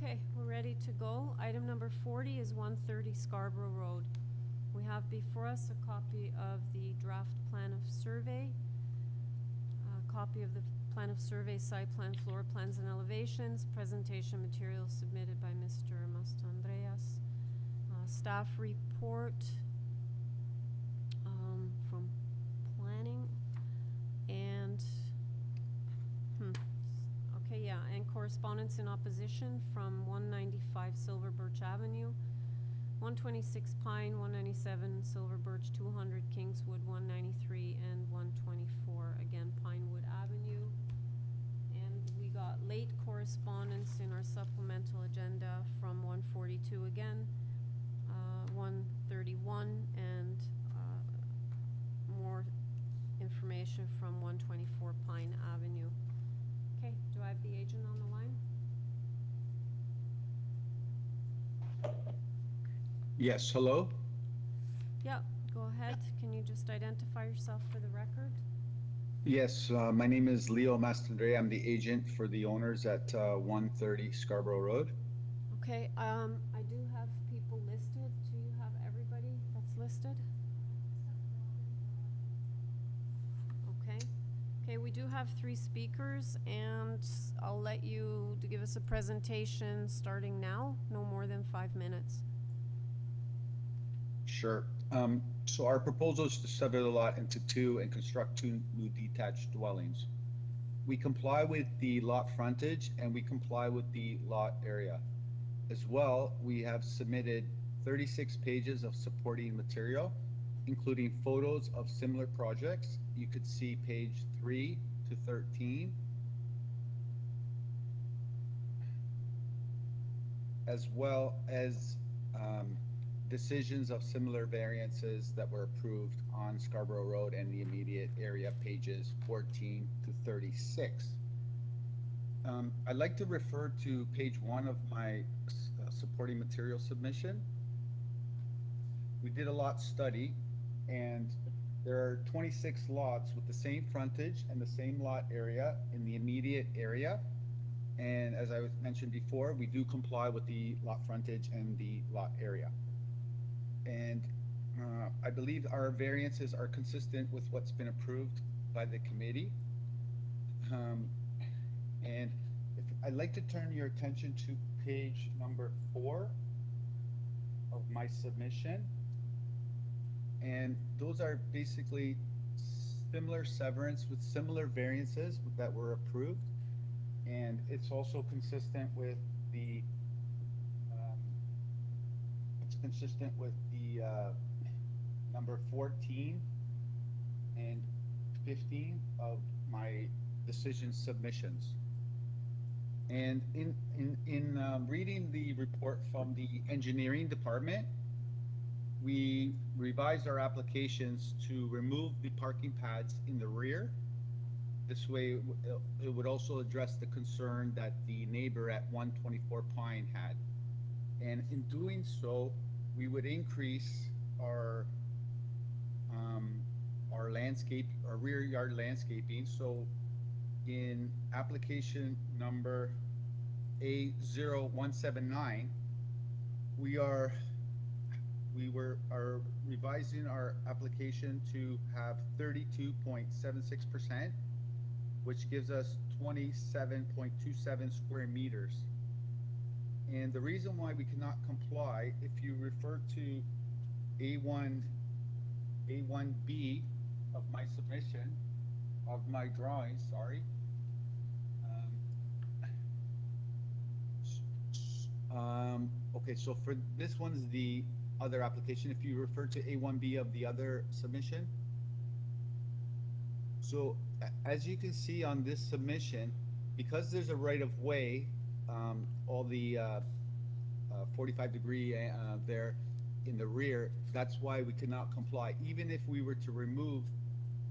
Okay, we're ready to go. Item number 40 is 130 Scarborough Road. We have before us a copy of the draft plan of survey, a copy of the plan of survey, site plan, floor plans, and elevations, presentation materials submitted by Mr. Mastandreas, staff report from planning, and okay, yeah, and correspondence in opposition from 195 Silver Birch Avenue, 126 Pine, 197 Silver Birch, 200 Kingswood, 193, and 124, again, Pinewood Avenue. And we got late correspondence in our supplemental agenda from 142 again, 131, and more information from 124 Pine Avenue. Okay, do I have the agent on the line? Yes, hello? Yeah, go ahead. Can you just identify yourself for the record? Yes, my name is Leo Mastandre. I'm the agent for the owners at 130 Scarborough Road. Okay, I do have people listed. Do you have everybody that's listed? Okay. Okay, we do have 3 speakers, and I'll let you to give us a presentation starting now, no more than 5 minutes. Sure. So our proposal is to sever the lot into 2 and construct 2 new detached dwellings. We comply with the lot frontage and we comply with the lot area. As well, we have submitted 36 pages of supporting material, including photos of similar projects. You could see page 3 to 13. As well as decisions of similar variances that were approved on Scarborough Road and the immediate area, pages 14 to 36. I'd like to refer to page 1 of my supporting material submission. We did a lot study, and there are 26 lots with the same frontage and the same lot area in the immediate area. And as I mentioned before, we do comply with the lot frontage and the lot area. And I believe our variances are consistent with what's been approved by the committee. And I'd like to turn your attention to page number 4 of my submission. And those are basically similar severance with similar variances that were approved. And it's also consistent with the number 14 and 15 of my decision submissions. And in reading the report from the engineering department, we revised our applications to remove the parking pads in the rear. This way, it would also address the concern that the neighbor at 124 Pine had. And in doing so, we would increase our rear yard landscaping. So in application number A0179, we are revising our application to have 32.76%, which gives us 27.27 square meters. And the reason why we cannot comply, if you refer to A1B of my submission, of my drawing, sorry. Okay, so for this one's the other application. If you refer to A1B of the other submission. So as you can see on this submission, because there's a right of way, all the 45-degree there in the rear, that's why we cannot comply. Even if we were to remove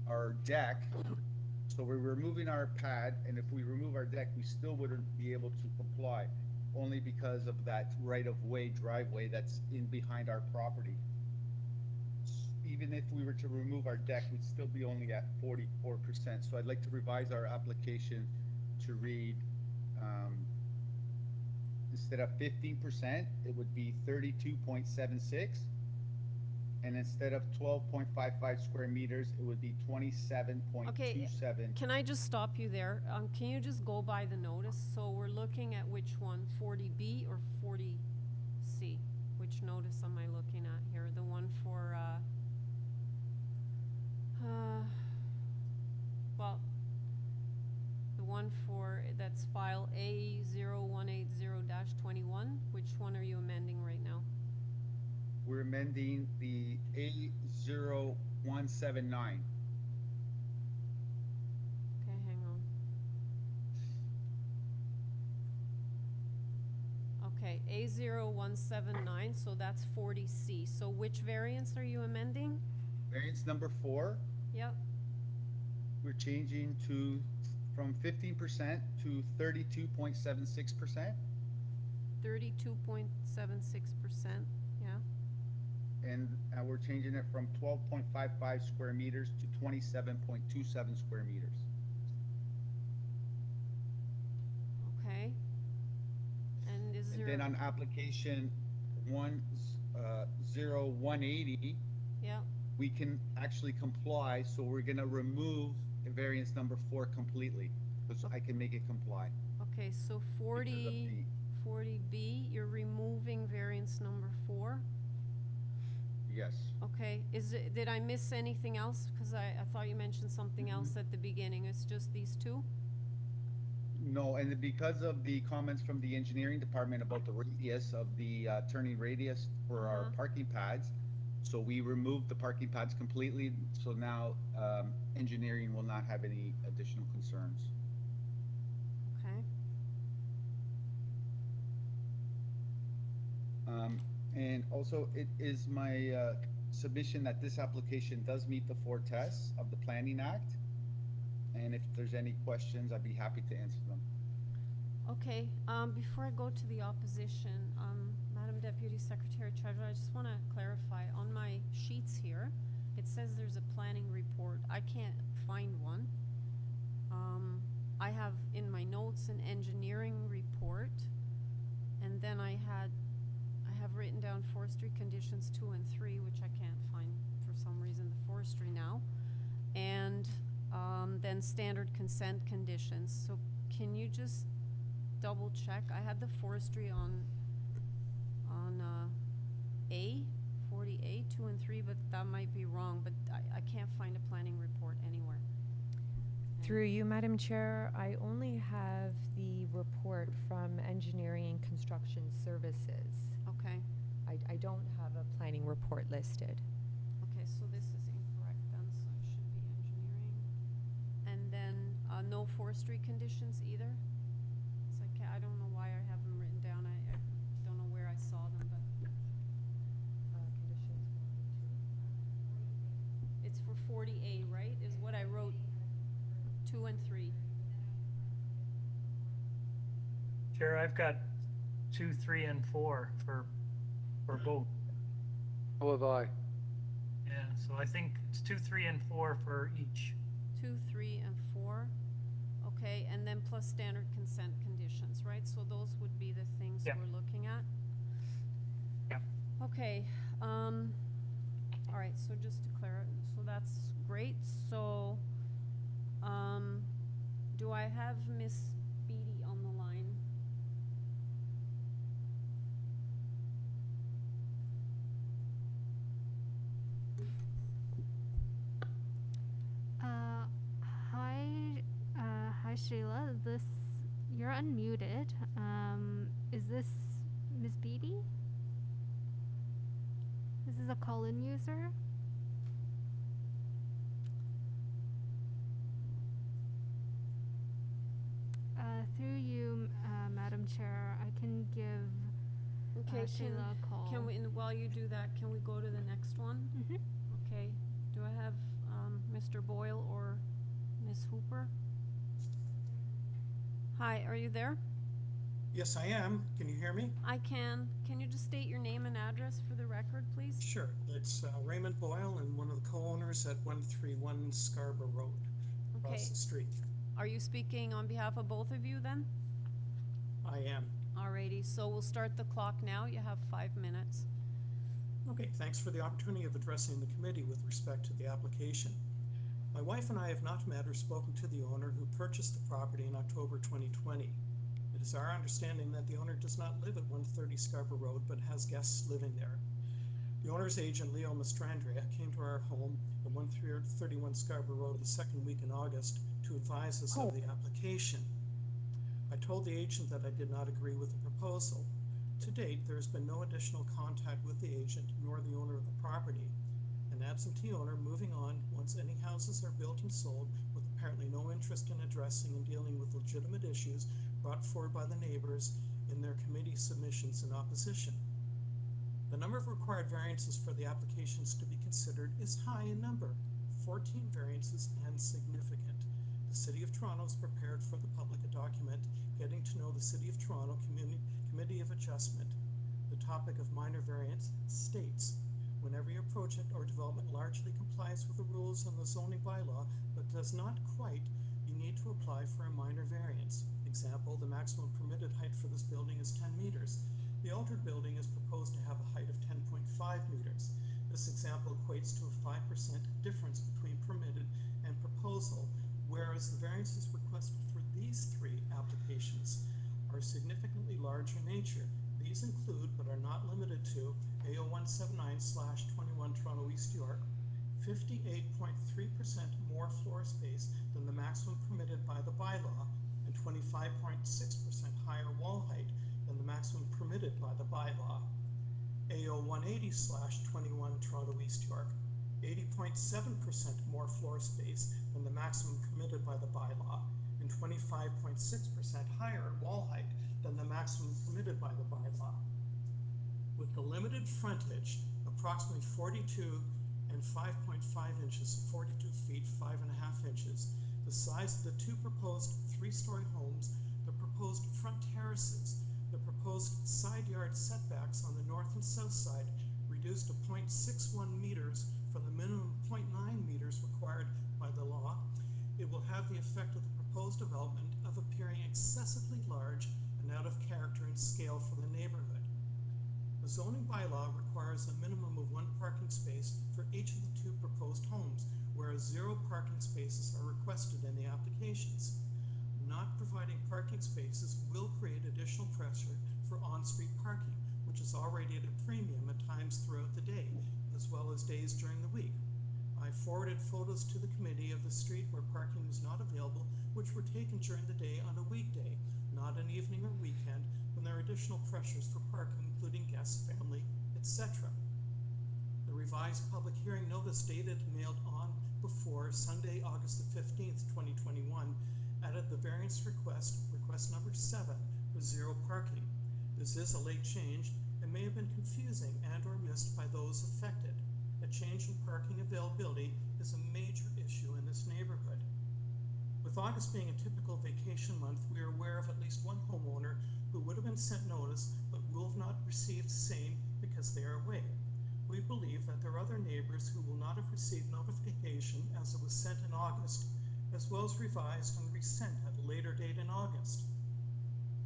our deck, so we're removing our pad, and if we remove our deck, we still wouldn't be able to comply, only because of that right-of-way driveway that's in behind our property. Even if we were to remove our deck, we'd still be only at 44%. So I'd like to revise our application to read, instead of 15%, it would be 32.76. And instead of 12.55 square meters, it would be 27.27. Can I just stop you there? Can you just go by the notice? So we're looking at which one, 40B or 40C? Which notice am I looking at here? The one for, well, the one for, that's file A0180-21. Which one are you amending right now? We're amending the A0179. Okay, hang on. Okay, A0179, so that's 40C. So which variance are you amending? Variance number 4, Yep, we're changing from 15% to 32.76%. 32.76%, yeah. And we're changing it from 12.55 square meters to 27.27 square meters. Okay. And is And there? then on application 10180, Yeah, we can actually comply, so we're gonna remove the variance number 4 completely, because I can make it comply. okay, so because of 40B, you're removing variance number 4. Yes. Okay, did I miss anything else? Because I thought you mentioned something else at the beginning. It's just these two? No, and because of the comments from the engineering department about the radius of the turning radius for our parking pads, so we removed the parking pads completely, so now engineering will not have any additional concerns. Okay. And also, it is my submission that this application does meet the 4 tests of the Planning Act. And if there's any questions, I'd be happy to answer them. Okay, before I go to the opposition, Madam Deputy Secretary Treasurer, I just want to clarify, on my sheets here, it says there's a planning report. I can't find one. I have in my notes an engineering report, and then I have written down forestry conditions 2 and 3, which I can't find for some reason, the forestry now, and then standard consent conditions. So can you just double check? I had the forestry on A, 40A, 2 and 3, but that might be wrong, but I can't find a planning report anywhere. Through you, Madam Chair, I only have the report from Engineering and Construction Services. Okay. I don't have a planning report listed. Okay, so this is incorrect then, so it should be engineering. And then, no forestry conditions either? It's like, I don't know why I have them written down, I don't know where I saw them, but Conditions 1 and 2. it's for 40A, right, is what I wrote, 2 and 3. Chair, I've got 2, 3, and 4 for both. So have I. Yeah, so I think it's 2, 3, and 4 for each. 2, 3, and 4. Okay, and then plus standard consent conditions, right? So those would be the things Yeah. we're looking at? Yeah. Okay, all right, so just to so that's great. So, do I have Miss Beatty on the line? Hi Sheila, you're unmuted. Is this Ms. Beatty? This is a call-in user. Through you, Madam Chair, I can give Okay, Sheila a call. can we, and while you do that, can we go to the next one? Mm-hmm. Okay, do I have, Mr. Boyle or Ms. Hooper? Hi, are you there? Yes, I am. Can you hear me? I can. Can you just state your name and address for the record, please? Sure. It's Raymond Boyle and one of the co-owners at 131 Scarborough Road, Okay. across the street. Are you speaking on behalf of both of you then? I am. Alrighty, so we'll start the clock now. You have 5 minutes. Okay, thanks for the opportunity of addressing the committee with respect to the application. My wife and I have not met or spoken to the owner who purchased the property in October 2020. It is our understanding that the owner does not live at 130 Scarborough Road, but has guests living there. The owner's agent, Leo Mastrandrea, came to our home at 131 Scarborough Road the second week in August to advise us of the application. I told the agent that I did not agree with the proposal. To date, there has been no additional contact with the agent nor the owner of the property. An absentee owner moving on once any houses are built and sold with apparently no interest in addressing and dealing with legitimate issues brought forward by the neighbors in their committee submissions in opposition. The number of required variances for the applications to be considered is high in number, 14 variances and significant. The City of Toronto is prepared for the public a document getting to know the City of Toronto Committee of Adjustment. The topic of minor variance states, whenever your project or development largely complies with the rules on the zoning bylaw but does not quite, you need to apply for a minor variance. Example, the maximum permitted height for this building is 10 meters. The altered building is proposed to have a height of 10.5 meters. This example equates to a 5% difference between permitted and proposal, whereas the variances requested for these three applications are significantly larger in nature. These include, but are not limited to, AO 179/21 Toronto East York, 58.3% more floor space than the maximum permitted by the bylaw, and 25.6% higher wall height than the maximum permitted by the bylaw. AO 180/21 Toronto East York, 80.7% more floor space than the maximum permitted by the bylaw, and 25.6% higher wall height than the maximum permitted by the bylaw. With the limited frontage, approximately 42 and 5.5 inches, 42 feet, 5.5 inches, the size of the two proposed three-story homes, the proposed front terraces, the proposed side yard setbacks on the north and south side reduced to 0.61 meters from the minimum 0.9 meters required by the law, it will have the effect of the proposed development of appearing excessively large and out of character and scale for the neighborhood. The zoning bylaw requires a minimum of 1 parking space for each of the two proposed homes, whereas 0 parking spaces are requested in the applications. Not providing parking spaces will create additional pressure for on-street parking, which is already at a premium at times throughout the day, as well as days during the week. I forwarded photos to the committee of the street where parking was not available, which were taken during the day on a weekday, not an evening or weekend, when there are additional pressures for parking, including guests, family, etc. The revised public hearing notice dated and mailed on before Sunday, August the 15th, 2021, added the variance request number 7 for 0 parking. This is a late change and may have been confusing and or missed by those affected. A change in parking availability is a major issue in this neighborhood. With August being a typical vacation month, we are aware of at least one homeowner who would have been sent notice but will have not received the same because they are away. We believe that there are other neighbors who will not have received notification as it was sent in August, as well as revised and resent at a later date in August.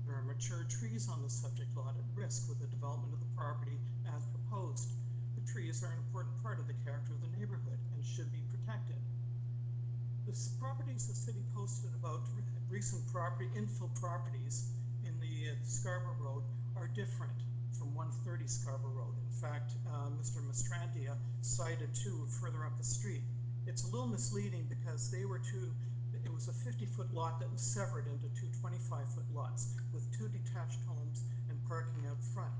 There are mature trees on the subject lot at risk with the development of the property as proposed. The trees are an important part of the character of the neighborhood and should be protected. The properties the city posted about recent infill properties in the Scarborough Road are different from 130 Scarborough Road. In fact, Mr. Mastrandia cited 2 further up the street. It's a little misleading because it was a 50-foot lot that was severed into 2 25-foot lots with 2 detached homes and parking out front.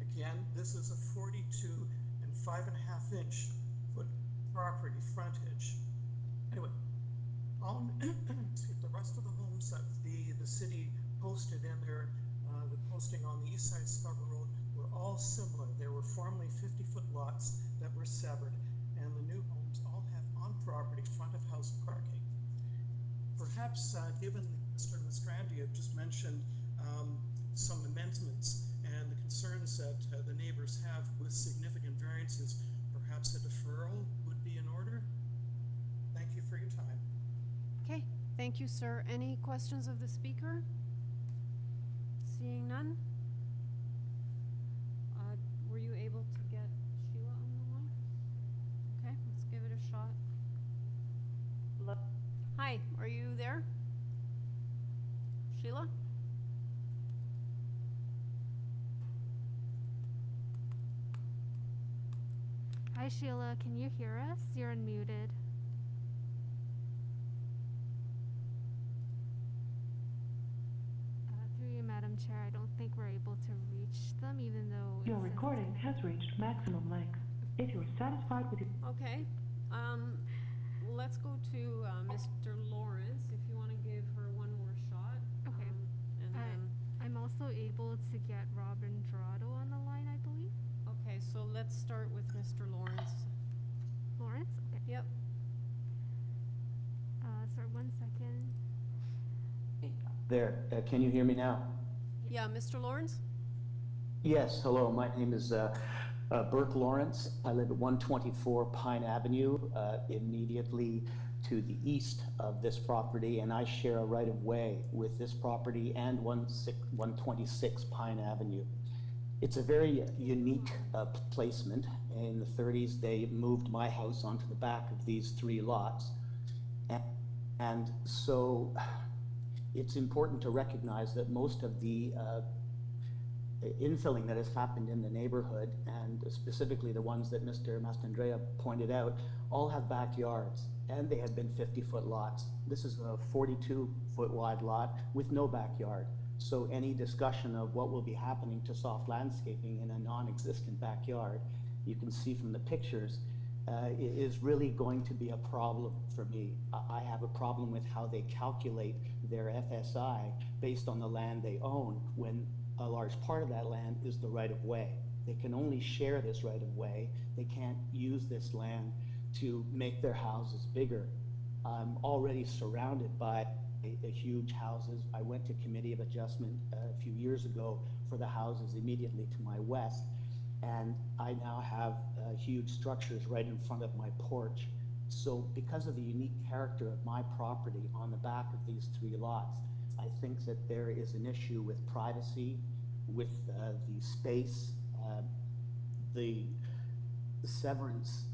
Again, this is a 42 and 5.5-inch foot property frontage. Anyway, the rest of the homes that the city posted in their the posting on the east side of Scarborough Road were all similar. They were formerly 50-foot lots that were severed, and the new homes all have on-property front of house parking. Perhaps given Mr. Mastrandia just mentioned some amendments and the concerns that the neighbors have with significant variances, perhaps a deferral would be in order. Thank you for your time. Okay, thank you, sir. Any questions of the speaker? Seeing none, Sheila, can you hear us? You're unmuted. Through you, Madam Chair, I don't think we're able to reach them, even though Your it says it's recording has reached maximum length. If you're satisfied with your Okay, let's go to, Mr. Lawrence, if you wanna give her one more shot. Okay. And then, I'm also able to get Robin Dorado on the line, I believe. okay, so let's start with Mr. Lawrence. Lawrence? Okay. Yep. Sorry, 1 second. There, can you hear me now? Yeah, Mr. Lawrence? Yes, hello, my name is Burke Lawrence. I live at 124 Pine Avenue, immediately to the east of this property, and I share a right-of-way with this property and 126 Pine Avenue. It's a very unique placement. In the 30s, they moved my house onto the back of these 3 lots. And so it's important to recognize that most of the infilling that has happened in the neighborhood, and specifically the ones that Mr. Mastandrea pointed out, all have backyards, and they have been 50-foot lots. This is a 42-foot wide lot with no backyard. So any discussion of what will be happening to soft landscaping in a non-existent backyard, you can see from the pictures, is really going to be a problem for me. I have a problem with how they calculate their FSI based on the land they own, when a large part of that land is the right-of-way. They can only share this right-of-way. They can't use this land to make their houses bigger. I'm already surrounded by huge houses. I went to Committee of Adjustment a few years ago for the houses immediately to my west, and I now have huge structures right in front of my porch. So because of the unique character of my property on the back of these 3 lots, I think that there is an issue with privacy, with the space. The severance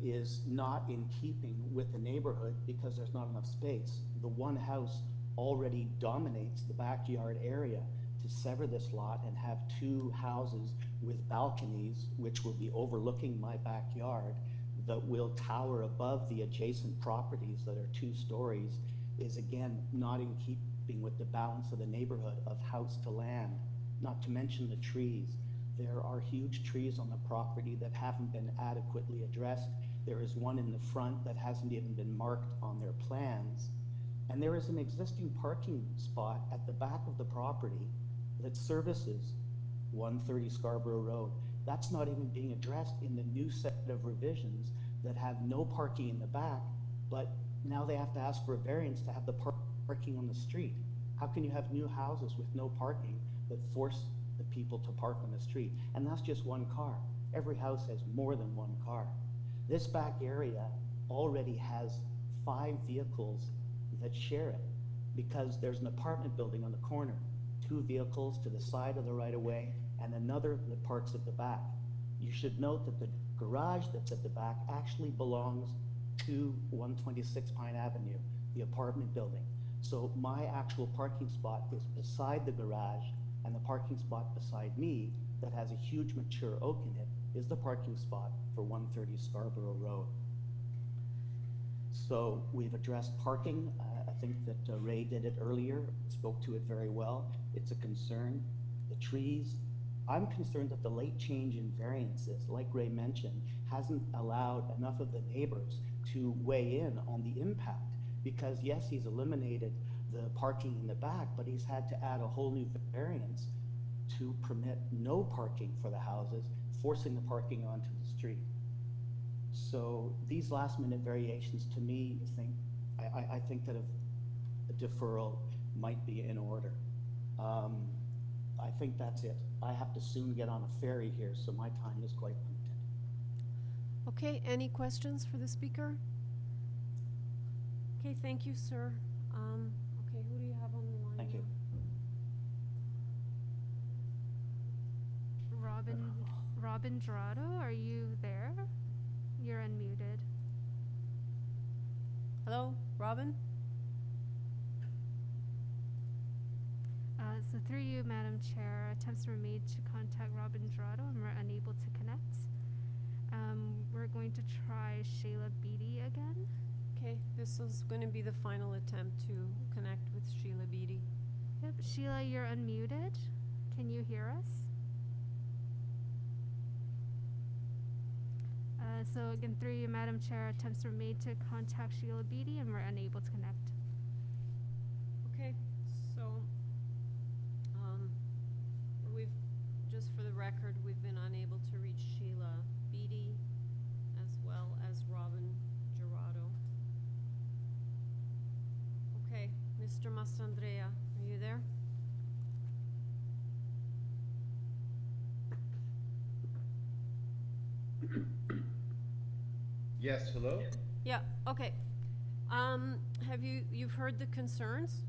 is not in keeping with the neighborhood because there's not enough space. The one house already dominates the backyard area. To sever this lot and have 2 houses with balconies, which will be overlooking my backyard, that will tower above the adjacent properties that are 2 stories, is again not in keeping with the balance of the neighborhood of house to land, not to mention the trees. There are huge trees on the property that haven't been adequately addressed. There is one in the front that hasn't even been marked on their plans. And there is an existing parking spot at the back of the property that services 130 Scarborough Road. That's not even being addressed in the new set of revisions that have no parking in the back, but now they have to ask for a variance to have the parking on the street. How can you have new houses with no parking that force the people to park on the street? And that's just 1 car. Every house has more than 1 car. This back area already has 5 vehicles that share it because there's an apartment building on the corner, 2 vehicles to the side of the right-of-way, and another that parks at the back. You should note that the garage that's at the back actually belongs to 126 Pine Avenue, the apartment building. So my actual parking spot is beside the garage, and the parking spot beside me that has a huge mature oak in it is the parking spot for 130 Scarborough Road. So we've addressed parking. I think that Ray did it earlier, spoke to it very well. It's a concern. The trees, I'm concerned that the late change in variances, like Ray mentioned, hasn't allowed enough of the neighbors to weigh in on the impact. Because yes, he's eliminated the parking in the back, but he's had to add a whole new variance to permit no parking for the houses, forcing the parking onto the street. So these last minute variations, to me, I think that a deferral might be in order. I think that's it. I have to soon get on a ferry here, so my time is quite limited. Okay, any questions for the speaker? Okay, thank you, sir. Okay, who do you have on the line? Thank you. Robin Dorado, are you there? You're unmuted. Hello, Robin? So through you, Madam Chair, attempts were made to contact Robin Dorado and were unable to connect. We're going to try Shayla Beatty again. Okay, this is gonna be the final attempt to connect with Sheila Beatty. Yep, Sheila, you're unmuted. Can you hear us? So again, through you, Madam Chair, attempts were made to contact Sheila Beatty and we're unable to connect. Okay, so, just for the record, we've been unable to reach Sheila Beatty as well as Robin Gerardo. Okay, Mr. Mastandrea, are you there? Yes, hello? Yeah, okay. You've heard the concerns?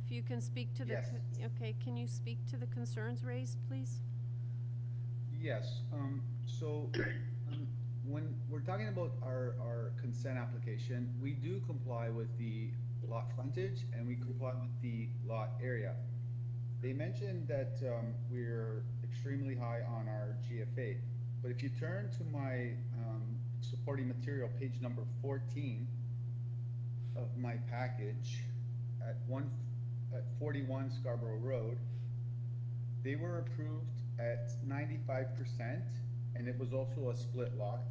If you can speak to the, Yes. Okay, can you speak to the concerns raised, please? Yes, when we're talking about our consent application, we do comply with the lot frontage and we comply with the lot area. They mentioned that we're extremely high on our GFA, but if you turn to my supporting material, page number 14 of my package, at 41 Scarborough Road, they were approved at 95%, and it was also a split lot,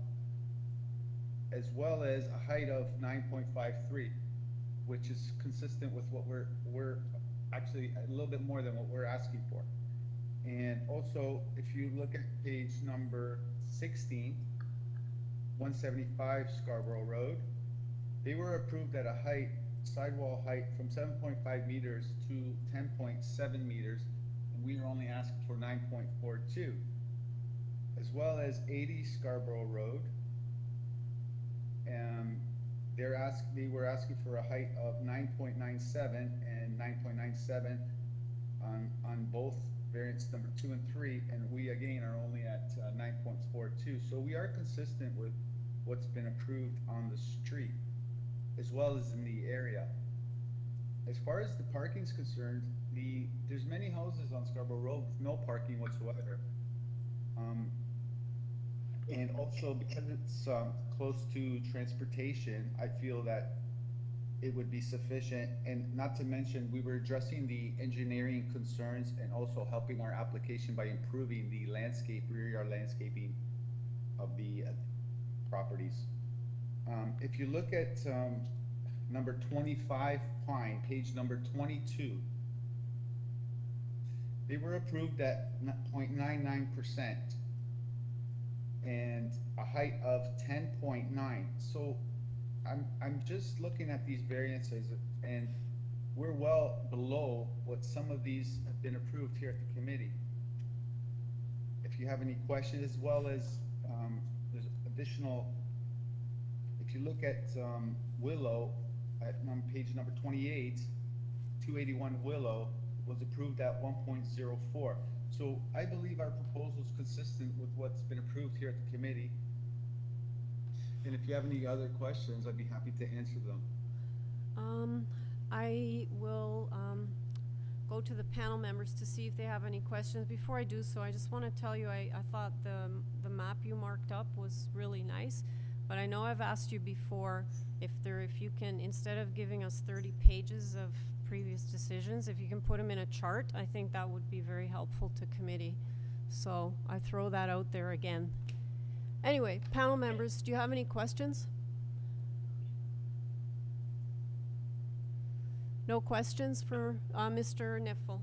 as well as a height of 9.53, which is consistent with what we're actually a little bit more than what we're asking for. And also, if you look at page number 16, 175 Scarborough Road, they were approved at a height, sidewall height from 7.5 meters to 10.7 meters, and we were only asking for 9.42. As well as 80 Scarborough Road, they were asking for a height of 9.97 and 9.97 on both variants number 2 and 3, and we again are only at 9.42. So we are consistent with what's been approved on the street, as well as in the area. As far as the parking is concerned, there's many houses on Scarborough Road with no parking whatsoever. And also, because it's close to transportation, I feel that it would be sufficient. And not to mention, we were addressing the engineering concerns and also helping our application by improving the rear yard landscaping of the properties. If you look at number 25 Pine, page number 22, they were approved at 0.99% and a height of 10.9. So I'm just looking at these variances, and we're well below what some of these have been approved here at the committee. If you have any questions, as well as there's additional, if you look at Willow at page number 28, 281 Willow was approved at 1.04. So I believe our proposal is consistent with what's been approved here at the committee. And if you have any other questions, I'd be happy to answer them. I will go to the panel members to see if they have any questions. Before I do so, I just want to tell you, I thought the map you marked up was really nice, but I know I've asked you before if you can, instead of giving us 30 pages of previous decisions, if you can put them in a chart, I think that would be very helpful to committee. So I throw that out there again. Anyway, panel members, do you have any questions? No questions for Mr. Niffel?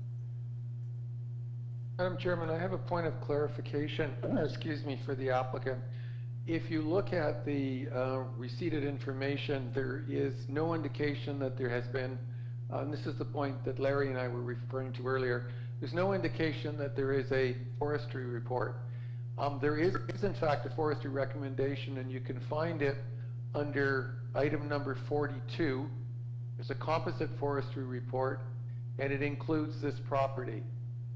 Madam Chairman, I have a point of clarification, excuse me, for the applicant. If you look at the receipted information, there is no indication that there has been, and this is the point that Larry and I were referring to earlier, there's no indication that there is a forestry report. There is in fact a forestry recommendation, and you can find it under item number 42. There's a composite forestry report, and it includes this property.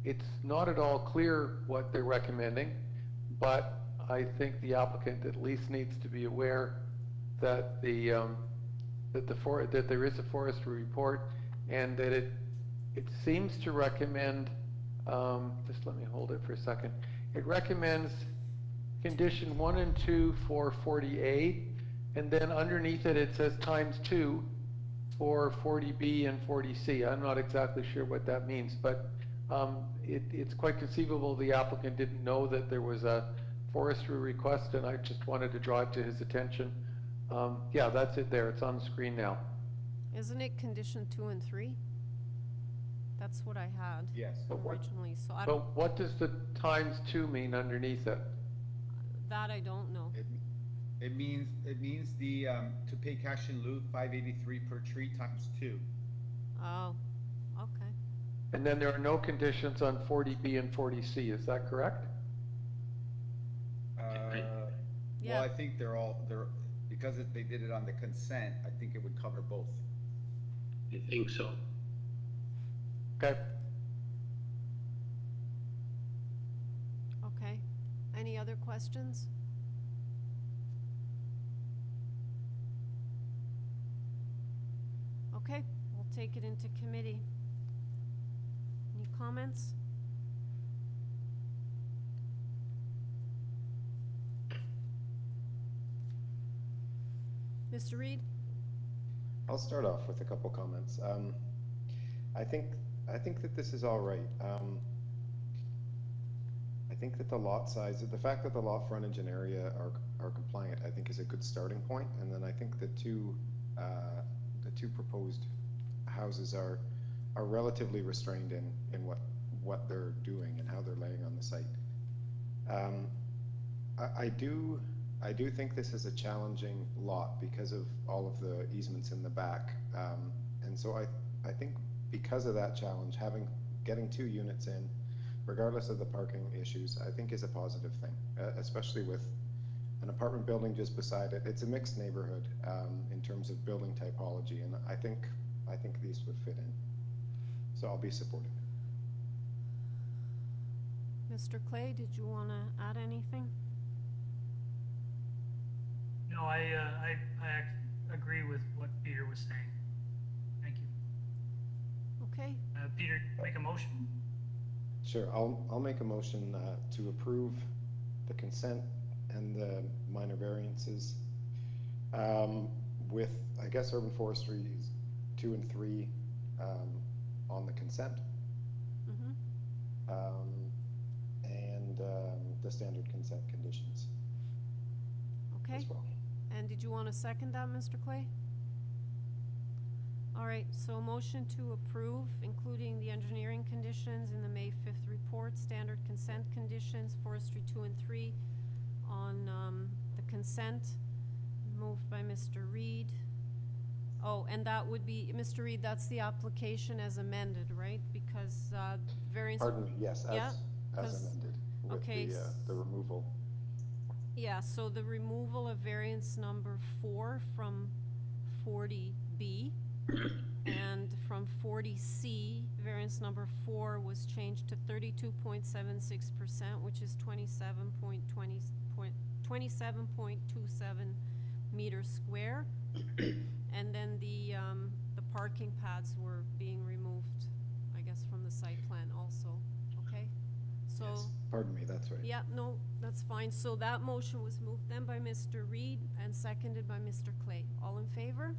It's not at all clear what they're recommending, but I think the applicant at least needs to be aware that that there is a forestry report, and that it seems to recommend, just let me hold it for a second. It recommends condition 1 and 2 for 40A, and then underneath it, it says ×2 for 40B and 40C. I'm not exactly sure what that means, but it's quite conceivable the applicant didn't know that there was a forestry request, and I just wanted to draw it to his attention. Yeah, that's it there. It's on the screen now. Isn't it condition 2 and 3? That's what I had Yes. originally, so I So don't, what does the ×2 mean underneath it? that I don't know. It means the, to pay cash in lieu, 583 per tree ×2. Oh, okay. And then there are no conditions on 40B and 40C, is that correct? Yeah. Well, I think they're because they did it on the consent, I think it would cover both. I think so. Okay. Okay. Any other questions? Okay, we'll take it into committee. Any comments? Mr. Reed? I'll start off with a couple comments. I think that this is all right. I think that the lot size, the fact that the lot frontage and area are compliant, I think is a good starting point. And then I think the two proposed houses are relatively restrained in what they're doing and how they're laying on the site. I do think this is a challenging lot because of all of the easements in the back. And so I think because of that challenge, getting 2 units in, regardless of the parking issues, I think is a positive thing, especially with an apartment building just beside it. It's a mixed neighborhood in terms of building typology, and I think these would fit in. So I'll be supportive. Mr. Clay, did you want to add anything? No, I agree with what Peter was saying. Thank you. Okay, Peter, make a motion? Sure, I'll make a motion to approve the consent and the minor variances with, I guess, urban forestry 2 and 3 on the consent. And the standard consent conditions okay. as well. And did you want to second that, Mr. Clay? All right, so motion to approve, including the engineering conditions in the May 5th report, standard consent conditions, forestry 2 and 3 on the consent, moved by Mr. Reed. Oh, and that would be, Mr. Reed, that's the application as amended, right? Because variance. Pardon me, yes, Yeah, as amended with okay, the removal. Yeah, so the removal of variance number 4 from 40B and from 40C, variance number 4 was changed to 32.76%, which is 27.27 meters square. And then the parking pads were being removed, I guess, from the site plan also, okay? So. Yes. Pardon me, that's right. Yeah, no, that's fine. So that motion was moved then by Mr. Reed and seconded by Mr. Clay. All in favor?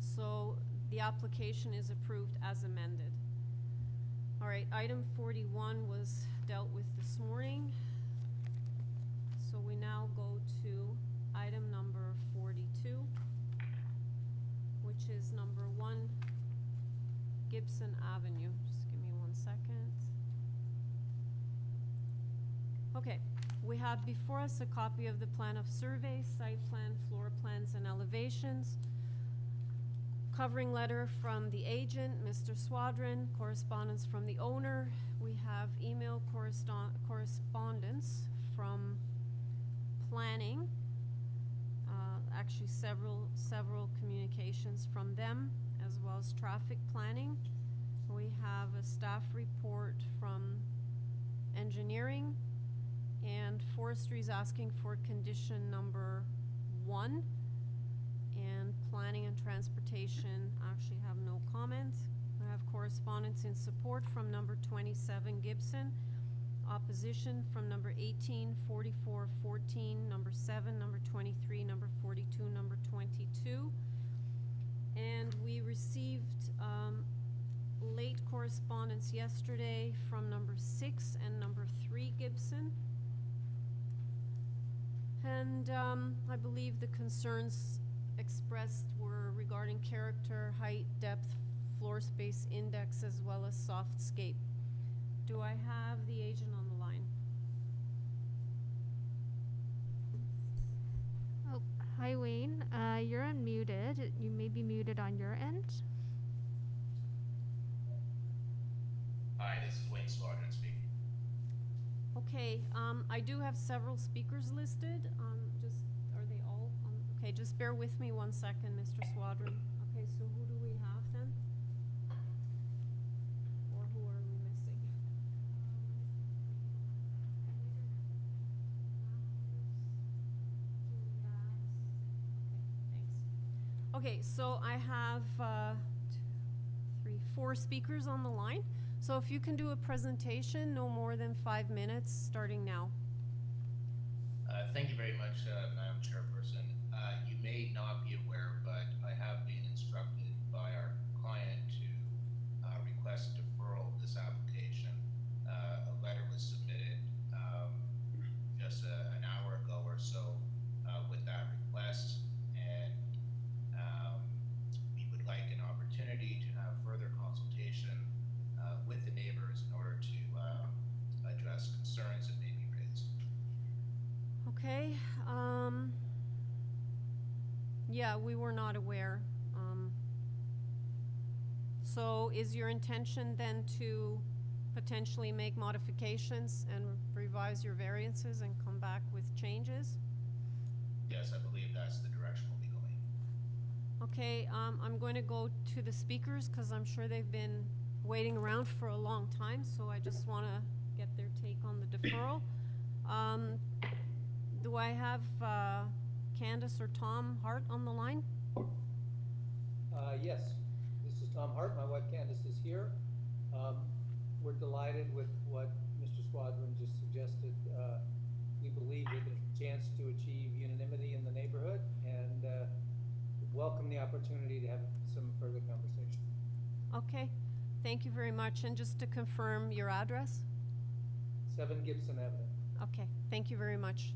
So the application is approved as amended. All right, item 41 was dealt with this morning. So we now go to item number 42, which is number 1 Gibson Avenue. Just give me 1 second. Okay, we have before us a copy of the plan of survey, site plan, floor plans, and elevations. Covering letter from the agent, Mr. Swadron, correspondence from the owner. We have email correspondence from planning. Actually several communications from them, as well as traffic planning. We have a staff report from engineering, and forestry is asking for condition number 1, and planning and transportation actually have no comment. I have correspondence in support from number 27 Gibson opposition from number 18, 44, 14, number 7, number 23, number 42, number 22. And we received late correspondence yesterday from number 6 and number 3 Gibson. And I believe the concerns expressed were regarding character, height, depth, floor space index, as well as softscape. Do I have the agent on the line? Oh, hi Wayne. You're unmuted. You may be muted on your end. Hi, this is Wayne Squadron speaking. Okay, I do have several speakers listed. Are they all on? Okay, just bear with me 1 second, Mr. Swadron. Okay, so who do we have then? Or who are we missing? Okay, thanks. Okay, so I have 4 speakers on the line. So if you can do a presentation, no more than 5 minutes, starting now. Thank you very much, Madam Chairperson. You may not be aware, but I have been instructed by our client to request deferral of this application. A letter was submitted just an hour ago or so with that request, and we would like an opportunity to have further consultation with the neighbors in order to address concerns that may be raised. Okay, yeah, we were not aware. So is your intention then to potentially make modifications and revise your variances and come back with changes? Yes, I believe that's the direction we'll be going. Okay, I'm going to go to the speakers because I'm sure they've been waiting around for a long time, so I just want to get their take on the deferral. Do I have Candace or Tom Hart on the line? Yes, this is Tom Hart. My wife Candace is here. We're delighted with what Mr. Squadron just suggested. We believe that there's a chance to achieve unanimity in the neighborhood, and welcome the opportunity to have some further conversation. Okay, thank you very much. And just to confirm your address? 7 Gibson Avenue. Okay, thank you very much.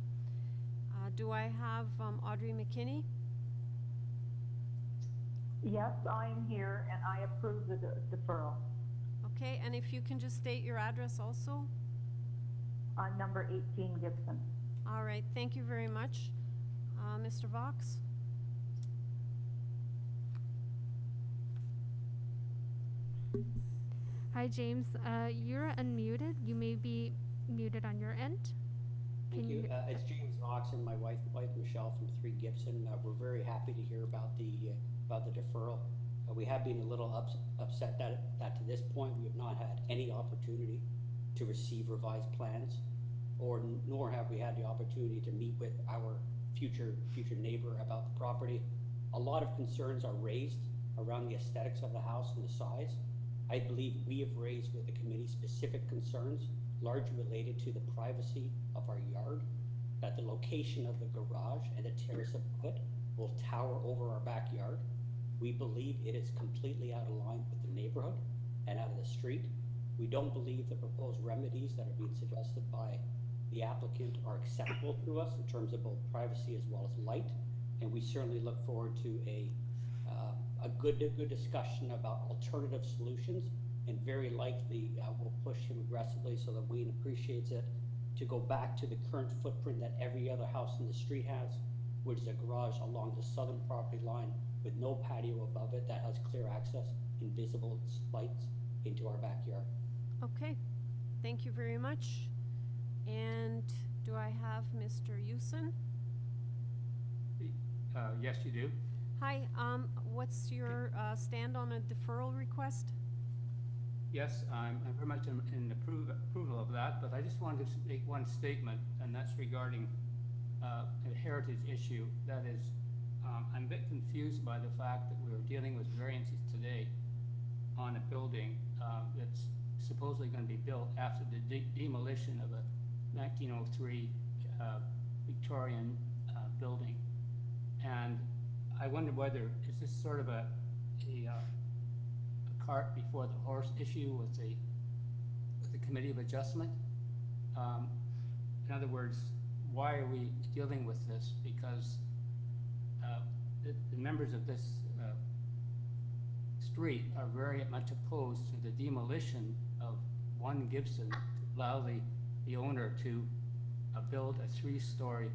Do I have Audrey McKinney? Yes, I'm here and I approve the deferral. Okay, and if you can just state your address also? On number 18 Gibson. All right, thank you very much. Mr. Vox? Hi James, you're unmuted. You may be muted on your end. Thank you. It's James Knox and my wife Michelle from 3 Gibson. We're very happy to hear about the deferral. We have been a little upset that to this point we have not had any opportunity to receive revised plans, nor have we had the opportunity to meet with our future neighbor about the property. A lot of concerns are raised around the aesthetics of the house and the size. I believe we have raised with the committee specific concerns, largely related to the privacy of our yard, that the location of the garage and the terrace above it will tower over our backyard. We believe it is completely out of line with the neighborhood and out of the street. We don't believe the proposed remedies that are being suggested by the applicant are acceptable to us in terms of both privacy as well as light. And we certainly look forward to a good discussion about alternative solutions, and very likely we'll push him aggressively so that Wayne appreciates it, to go back to the current footprint that every other house in the street has, which is a garage along the southern property line with no patio above it that has clear access and visible lights into our backyard. Okay, thank you very much. And do I have Mr. Yusin? Yes, you do. Hi, what's your stand on a deferral request? Yes, I'm very much in approval of that, but I just wanted to make one statement, and that's regarding a heritage issue. That is, I'm a bit confused by the fact that we're dealing with variances today on a building that's supposedly going to be built after the demolition of a 1903 Victorian building. And I wonder whether, is this sort of a cart before the horse issue with the Committee of Adjustment? In other words, why are we dealing with this? Because the members of this street are very much opposed to the demolition of 1 Gibson to allow the owner to build a 3-story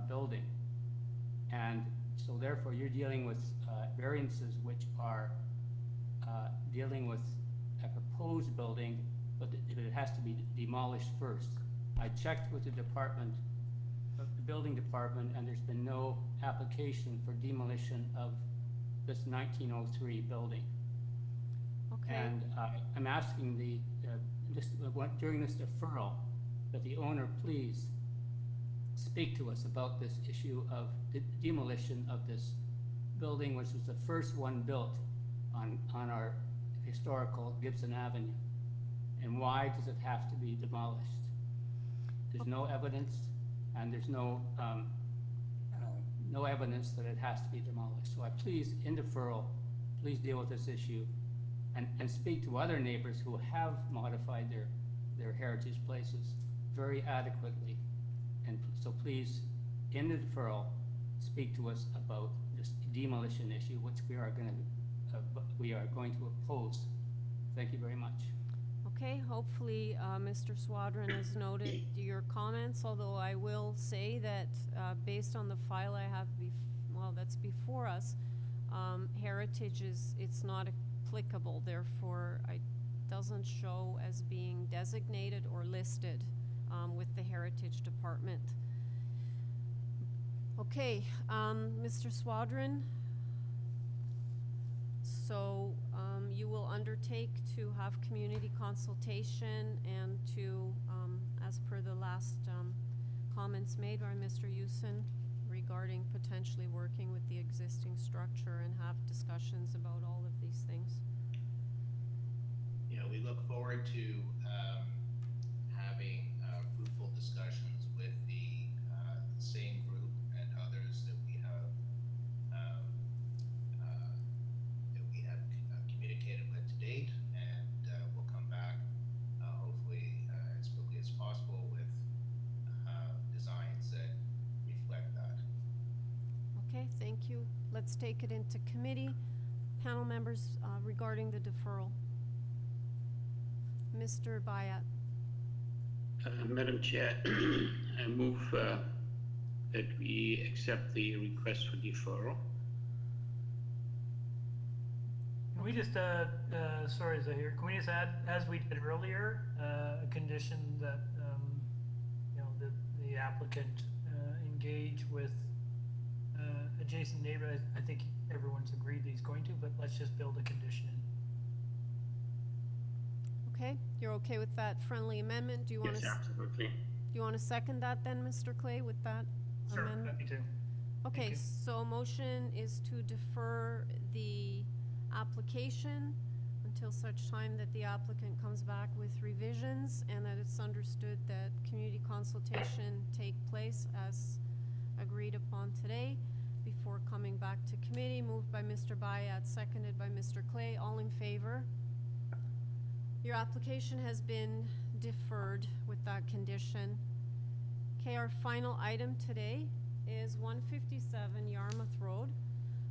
building. And so therefore you're dealing with variances which are dealing with a proposed building, but it has to be demolished first. I checked with the department, the building department, and there's been no application for demolition of this 1903 building. Okay. And I'm asking during this deferral that the owner please speak to us about this issue of the demolition of this building, which was the first one built on our historical Gibson Avenue. And why does it have to be demolished? There's no evidence, and there's no evidence that it has to be demolished. So I please, in deferral, please deal with this issue and speak to other neighbors who have modified their heritage places very adequately. And so please, in the deferral, speak to us about this demolition issue, which we are going to oppose. Thank you very much. Okay, hopefully Mr. Swadron has noted your comments, although I will say that based on the file I have that's before us, heritage it's not applicable, therefore it doesn't show as being designated or listed with the Heritage Department. Okay, Mr. Swadron, so you will undertake to have community consultation and to, as per the last comments made by Mr. Hewson regarding potentially working with the existing structure and have discussions about all of these things. Yeah, we look forward to having fruitful discussions with the same group and others that we have communicated with to date, and we'll come back hopefully as quickly as possible with designs that reflect that. Okay, thank you. Let's take it into committee. Panel members regarding the deferral. Mr. Bayat. Madam Chair, I move that we accept the request for deferral. Can we just, sorry, Zahir, can we just add, as we did earlier, a condition that, the applicant engage with adjacent neighbor? I think everyone's agreed that he's going to, but let's just build a condition in. Okay, you're okay with that friendly amendment? Do you want to? Yes, absolutely. Do you want to second that then, Mr. Clay, with that amendment? Sure, happy to. Okay, so motion is to defer the application until such time that the applicant comes back with revisions and that it's understood that community consultation take place as agreed upon today before coming back to committee. Moved by Mr. Bayat, seconded by Mr. Clay. All in favor? Your application has been deferred with that condition. Okay, our final item today is 157 Yarmouth Road.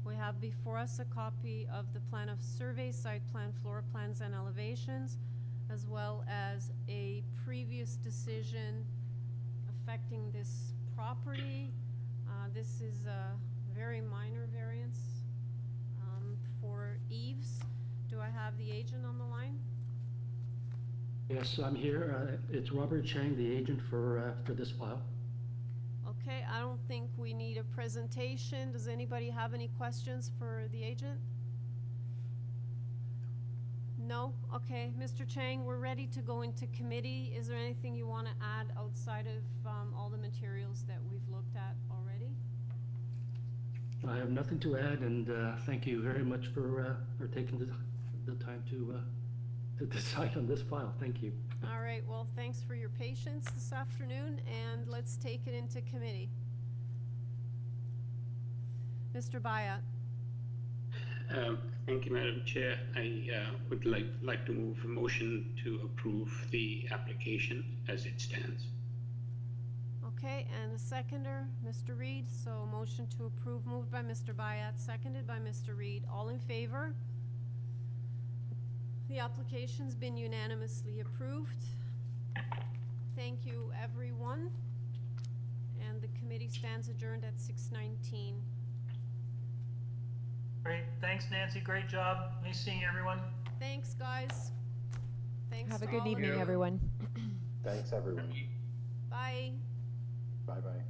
We have before us a copy of the plan of survey, site plan, floor plans, and elevations, as well as a previous decision affecting this property. This is a very minor variance for eaves. Do I have the agent on the line? Yes, I'm here. It's Robert Chang, the agent for this file. Okay, I don't think we need a presentation. Does anybody have any questions for the agent? No? Okay, Mr. Chang, we're ready to go into committee. Is there anything you want to add outside of all the materials that we've looked at already? I have nothing to add, and thank you very much for taking the time to to decide on this file. Thank you. All right, well, thanks for your patience this afternoon, and let's take it into committee. Mr. Bayat. Thank you, Madam Chair. I would like to move a motion to approve the application as it stands. Okay, and a seconder, Mr. Reed. So motion to approve moved by Mr. Bayat, seconded by Mr. Reed. All in favor? The application's been unanimously approved. Thank you, everyone. And the committee stands adjourned at 6:19. Great, thanks Nancy, great job. Nice seeing everyone. Thanks, guys. Thanks Have a to good all of evening, you. everyone. Thanks, everyone. Bye. Bye-bye.